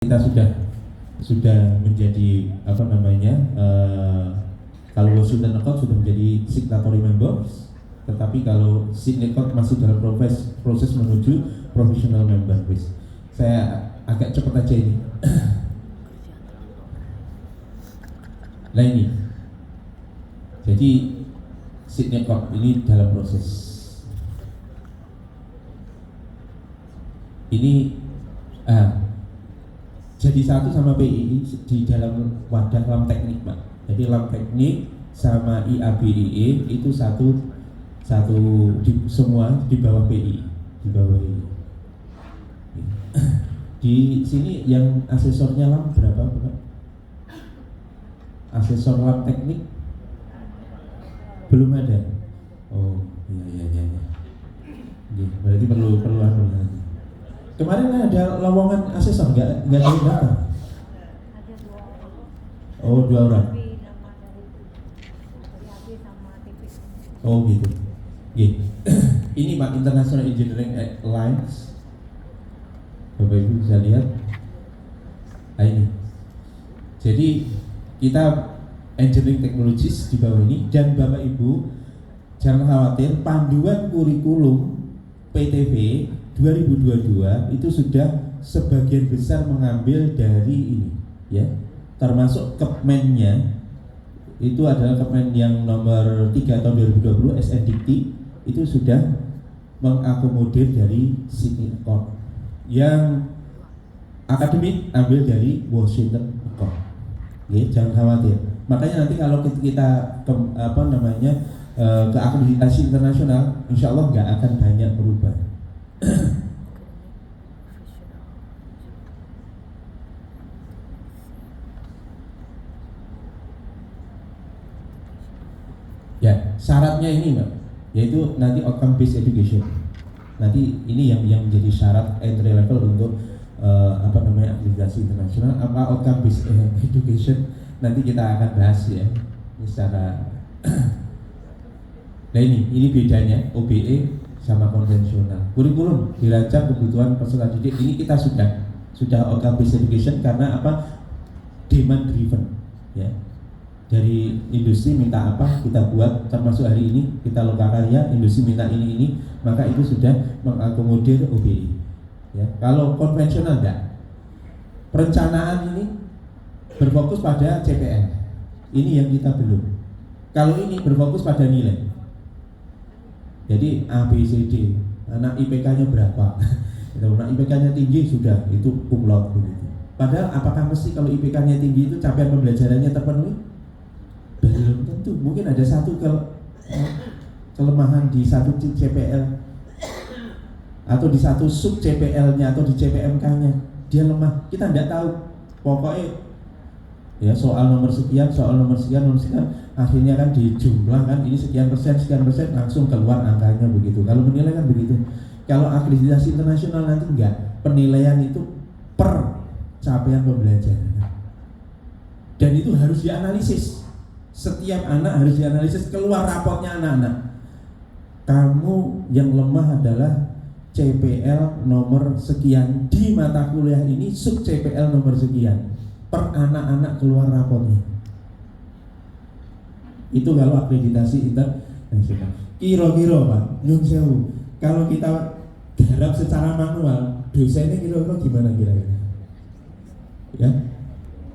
Kita sudah menjadi apa namanya kalau student account sudah menjadi signatory members, tetapi kalau sign account masih dalam proses menuju professional member. Saya agak cepat aja ini. Nah ini, jadi sign account ini dalam proses. Ini jadi satu sama PII di dalam wadah lam teknik, Pak. Jadi lam teknik sama IABIE itu satu semua di bawah PII, di bawah PII. Di sini yang asesornya lam berapa, Pak? Asesor lam teknik belum ada. Oh, iya. Berarti perlu nanti. Kemarin ada lowongan asesor nggak ada data? Oh, 2 orang. Oh gitu. Ini Pak, International Engineering Alliance. Bapak Ibu bisa lihat. Nah, ini. Jadi kita engineering technologies di bawah ini, dan Bapak Ibu jangan khawatir, panduan kurikulum PTV 2022 itu sudah sebagian besar mengambil dari ini, ya, termasuk Kepmennya itu adalah Kepmen yang nomor 3 tahun 2020 SNDikti itu sudah mengakomodir dari Sydney Accord. Yang akademik ambil dari Washington Accord. Ya, jangan khawatir. Makanya nanti kalau kita ke ke akreditasi internasional, insya Allah nggak akan banyak berubah. Ya, syaratnya ini, Mbak, yaitu nanti outcome based education. Nanti ini yang menjadi syarat entry level untuk akreditasi internasional. Apa outcome based education nanti kita akan bahas, ya. Ini secara nah ini bedanya OBE sama konvensional. Kurikulum dirancang kebutuhan peserta didik, ini kita sudah outcome based education karena apa? Demand driven, ya. Dari industri minta apa kita buat, termasuk hari ini kita lokakarya, industri minta ini, maka itu sudah mengakomodir OBE, ya. Kalau konvensional enggak, perencanaan ini berfokus pada CPL, ini yang kita belum. Kalau ini berfokus pada nilai, jadi A, B, C, D, anak IPK-nya berapa, anak IPK-nya tinggi sudah, itu cum laude begitu. Padahal apakah mesti kalau IPK-nya tinggi itu capaian pembelajarannya terpenuhi? Belum tentu. Mungkin ada satu kelemahan di satu CPL atau di satu sub CPL-nya atau di CPMK-nya dia lemah, kita tidak tahu. Pokoknya ya soal nomor sekian, akhirnya kan dijumlah kan, ini sekian persen langsung keluar angkanya begitu. Kalau menilai kan begitu. Kalau akreditasi internasional nanti enggak, penilaian itu per capaian pembelajaran, dan itu harus dianalisis. Setiap anak harus dianalisis, keluar raportnya anak-anak. Kamu yang lemah adalah CPL nomor sekian di mata kuliah ini, sub CPL nomor sekian. Per anak-anak keluar raportnya. Itu kalau akreditasi internasional. Kira-kira Pak, nyun sewu, kalau kita garap secara manual, dosennya kira-kira gimana kira-kira? Ya?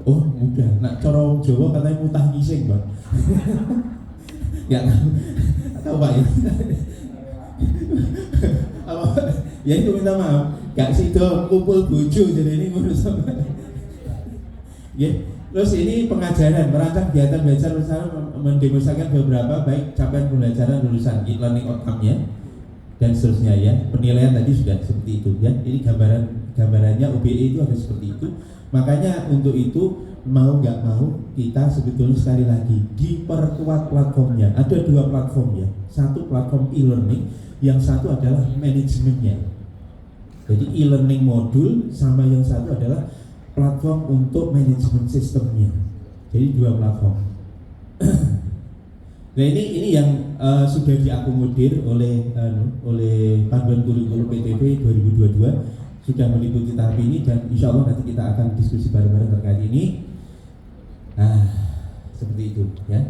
Oh mudah, nak corong Jawa katanya mutah ngising, Bang. Nggak tahu Pak ya. Apa? Ya itu minta maaf, gak sido kumpul bojo jadi ini ngurus sama. Ya, terus ini pengajaran, merancang kegiatan belajar bersama, mendemonstrasikan beberapa baik capaian pembelajaran lulusan e-learning outcome-nya dan seterusnya, ya. Penilaian tadi sudah seperti itu, ya. Ini gambarannya OBE itu ada seperti itu. Makanya untuk itu mau nggak mau kita sebetulnya sekali lagi diperkuat platformnya. Ada 2 platform, ya. Satu platform e-learning, yang satu adalah manajemennya. Jadi e-learning modul sama yang satu adalah platform untuk manajemen sistemnya. Jadi 2 platform. Nah ini yang sudah diakomodir oleh panduan kurikulum PTV 2022. sudah meliputi tahap ini, dan insya Allah nanti kita akan diskusi bareng-bareng terkait ini. Nah, seperti itu ya.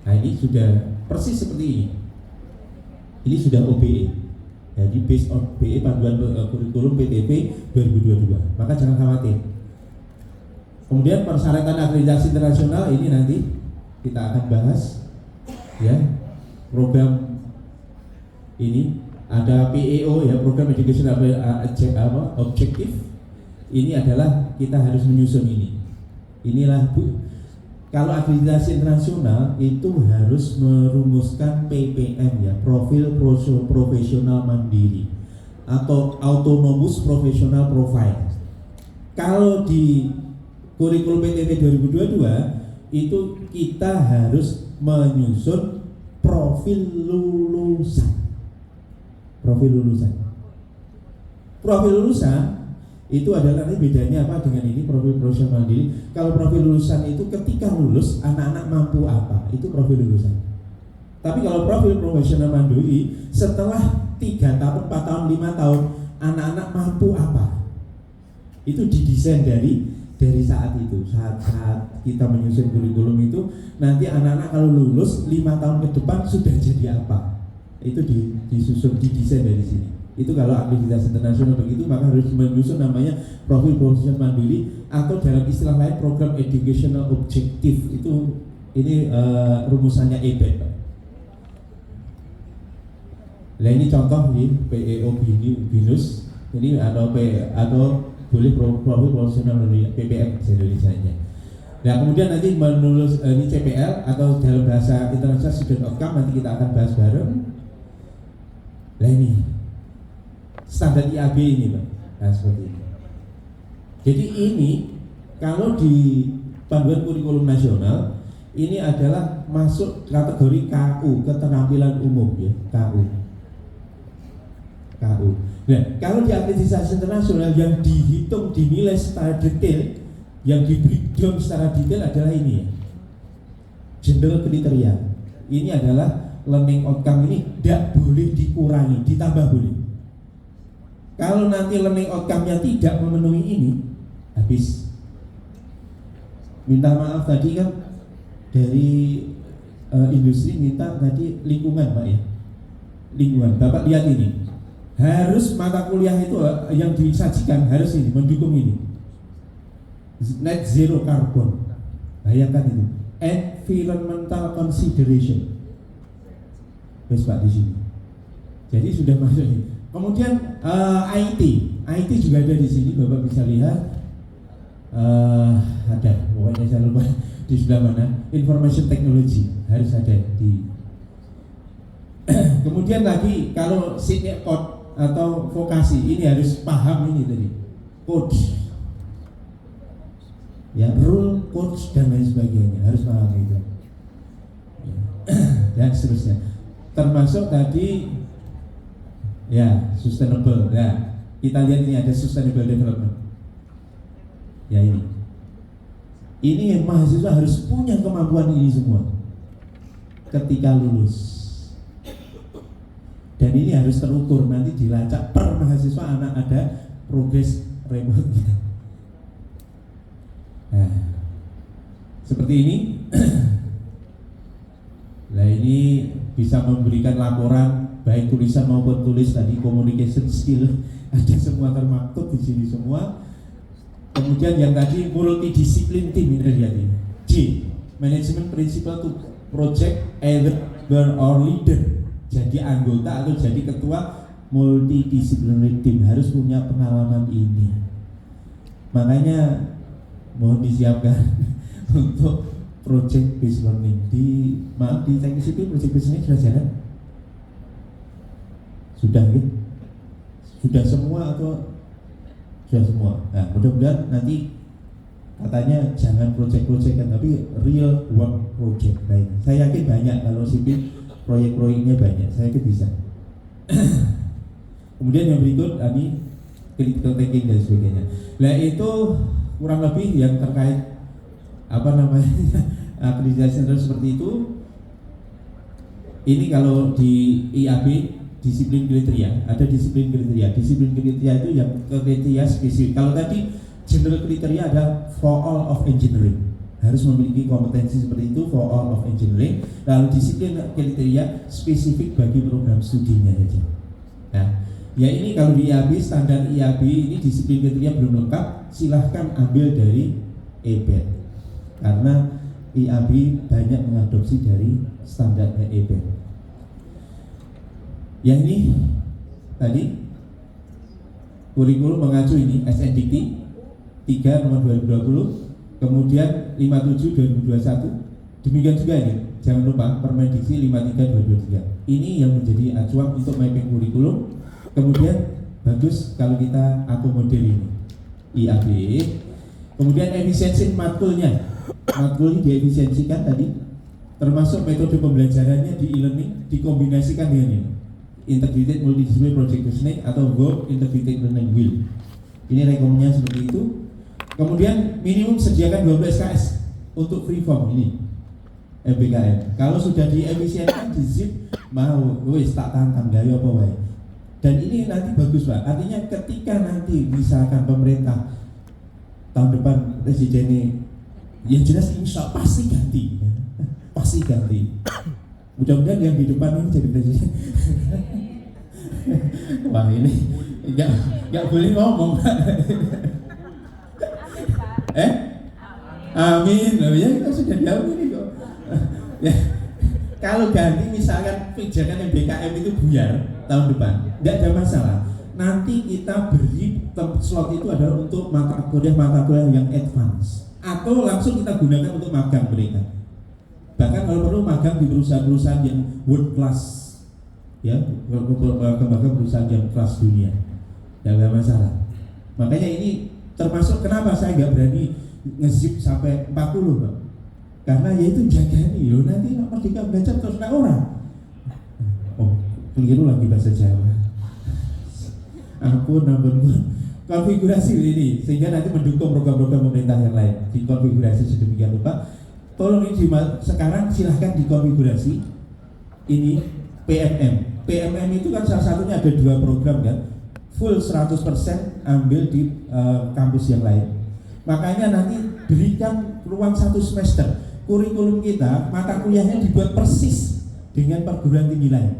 Nah, ini sudah persis seperti ini. Ini sudah OBE. Jadi based on BE panduan kurikulum PTP 2022. Maka jangan khawatir. Kemudian persyaratan akreditasi internasional ini nanti kita akan bahas ya. Program ini ada PEO ya, program education objektif. Ini adalah kita harus menyusun ini. Inilah kalau akreditasi internasional itu harus merumuskan PPM ya, profil profesional mandiri atau autonomous professional profile. Kalau di kurikulum PTP 2022 itu kita harus menyusun profil lulusan. Profil lulusan itu adalah nanti bedanya apa dengan ini profil profesional mandiri. Kalau profil lulusan itu ketika lulus anak-anak mampu apa, itu profil lulusan. Tapi kalau profil profesional mandiri setelah 3 tahun, 4 tahun, 5 tahun anak-anak mampu apa, itu didesain dari saat itu, saat kita menyusun kurikulum itu. Nanti anak-anak kalau lulus 5 tahun ke depan sudah jadi apa, itu disusun, didesain dari sini. Itu kalau akreditasi internasional begitu, maka harus menyusun namanya profil profesional mandiri atau dalam istilah lain program educational objektif. Itu ini rumusannya EBET. Nah, ini contoh di PEO BINUS ini atau boleh profil profesional mandiri PPM Indonesia-nya. Nah, kemudian nanti menulis ini CPL atau dalam bahasa internasional student outcome, nanti kita akan bahas bareng. Nah, ini standar IAB ini Pak. Nah, seperti ini. Jadi ini kalau di panduan kurikulum nasional ini adalah masuk kategori KU, keterampilan umum ya, KU. Nah, kalau di akreditasi internasional yang dihitung, dinilai secara detail, yang di breakdown secara detail adalah ini ya, general kriteria. Ini adalah learning outcome, ini tidak boleh dikurangi, ditambah boleh. Kalau nanti learning outcome-nya tidak memenuhi ini, habis. Minta maaf tadi kan dari industri minta tadi lingkungan Pak ya. Lingkungan, Bapak lihat ini. Harus mata kuliah itu yang disajikan harus ini, mendukung ini. Net zero carbon. Bayangkan itu. Environmental consideration. Wes Pak di sini. Jadi sudah masuk ini. Kemudian IT juga ada di sini, Bapak bisa lihat. Ada, pokoknya saya lupa di sebelah mana. Information technology harus ada di. Kemudian lagi kalau senior code atau vokasi ini harus paham ini tadi, code, ya rule, codes dan lain sebagainya harus paham itu. Dan seterusnya. Termasuk tadi. Ya, sustainable. Nah, kita lihat ini ada sustainable development. Ya ini. Ini mahasiswa harus punya kemampuan ini semua ketika lulus. Dan ini harus terukur, nanti dilacak per mahasiswa anak ada progres remote. Nah, seperti ini. Nah, ini bisa memberikan laporan baik tulisan maupun tulis tadi, communication skill ada semua termaktub di sini semua. Kemudian yang tadi multidisiplin tim, ini lihat ini. J, management principle to project either or leader. Jadi anggota atau jadi ketua multidisiplin tim harus punya pengalaman ini. Makanya mohon disiapkan untuk project based learning di teknik sipil. Project based learning sudah jalan? Sudah gitu? Sudah semua atau sudah semua? Nah, mudah-mudahan nanti katanya jangan project-project kan, tapi real work project. Baik, saya yakin banyak kalau sipil proyek-proyeknya banyak, saya yakin bisa. Kemudian yang berikut ini critical thinking dan sebagainya. Nah, itu kurang lebih yang terkait apa namanya akreditasi seperti itu. Ini kalau di IAB disiplin kriteria. Ada disiplin kriteria. Disiplin kriteria itu yang kriteria spesifik. Kalau tadi general kriteria ada for all of engineering, harus memiliki kompetensi seperti itu for all of engineering. Lalu disiplin kriteria spesifik bagi program studinya saja. Nah, ya ini kalau di IAB, standar IAB ini disiplin kriteria belum lengkap, silahkan ambil dari EBET karena IAB banyak mengadopsi dari standarnya EBET. Yang ini tadi kurikulum mengacu ini SNDT 3 nomor 2020, kemudian 57 2021. Demikian juga ini, jangan lupa Permendikti 53 2023. Ini yang menjadi acuan untuk mapping kurikulum. Kemudian bagus kalau kita akomodir ini IAB. Kemudian efisiensi matkulnya, matkul diefisiensikan tadi, termasuk metode pembelajarannya di e-learning dikombinasikan dengan ini Integrated Multidisciplinary Project Questioning atau World Integrated Learning Wheel. Ini rekomendasinya seperti itu. Kemudian minimum sediakan 12 SKS untuk free form ini MBKM. Kalau sudah diefisienkan di zip, mau wis tak tantang gaya apa wae. Dan ini nanti bagus Pak. Artinya ketika nanti misalkan pemerintah tahun depan presiden ini, yang jelas insya Allah pasti ganti, pasti ganti. Mudah-mudahan yang di depan ini jadi presiden. Wah ini nggak boleh ngomong. Amin. Ya kita sudah jauh ini kok. Ya, kalau ganti misalkan pijakan MBKM itu buyar tahun depan, nggak ada masalah. Nanti kita beri slot itu adalah untuk mata kuliah yang advance, atau langsung kita gunakan untuk magang mereka. Bahkan kalau perlu magang di perusahaan-perusahaan yang world class, ya, magang perusahaan yang kelas dunia, nggak ada masalah. Makanya ini termasuk kenapa saya nggak berani nge-zip sampai 40 Pak. Karena ya itu jaga nih loh, nanti Merdeka Belajar terus nggak orang. Oh, keliru lagi bahasa Jawa. Ampun. Konfigurasi ini sehingga nanti mendukung program-program pemerintah yang lain. Dikonfigurasi sedemikian rupa. Tolong ini sekarang silahkan dikonfigurasi ini PMM. PMM itu kan salah satunya ada 2 program kan. Full 100% ambil di kampus yang lain. Makanya nanti berikan ruang 1 semester. Kurikulum kita, mata kuliahnya dibuat persis dengan perguruan tinggi lain.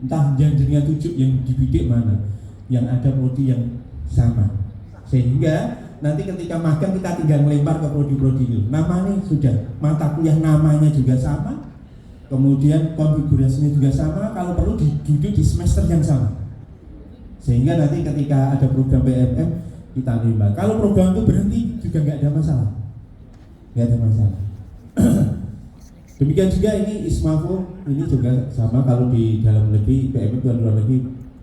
Entah jenjangnya 7 yang dibidik mana, yang ada prodi yang sama. Sehingga nanti ketika magang kita tinggal melempar ke prodi-prodi itu. Namanya sudah, mata kuliah namanya juga sama, kemudian konfigurasinya juga sama, kalau perlu duduk di semester yang sama. Sehingga nanti ketika ada program PMM kita lempar. Kalau program itu berhenti juga nggak ada masalah, nggak ada masalah. Demikian juga ini ISMAFO, ini juga sama kalau di dalam negeri, PMM di luar negeri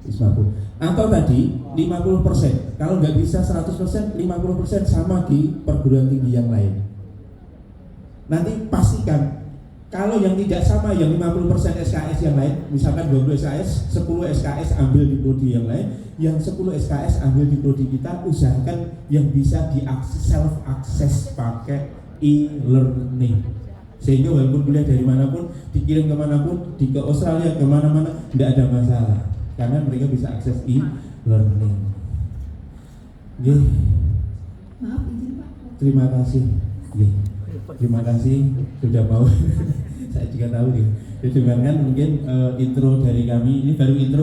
ISMAFO. Atau tadi 50%, kalau nggak bisa 100%, 50% sama di perguruan tinggi yang lain. Nanti pastikan kalau yang tidak sama, yang 50% SKS yang lain, misalkan 20 SKS, 10 SKS ambil di prodi yang lain, yang 10 SKS ambil di prodi kita, usahakan yang bisa diakses, self akses pakai e-learning. Sehingga walaupun kuliah dari manapun, dikirim kemanapun, ke Australia, kemana-mana, tidak ada masalah. Karena mereka bisa akses e-learning. Oke. Maaf, izin Pak. Terima kasih. Oke. Terima kasih sudah mau. Saya juga tahu nih. Jadi mungkin intro dari kami, ini baru intro.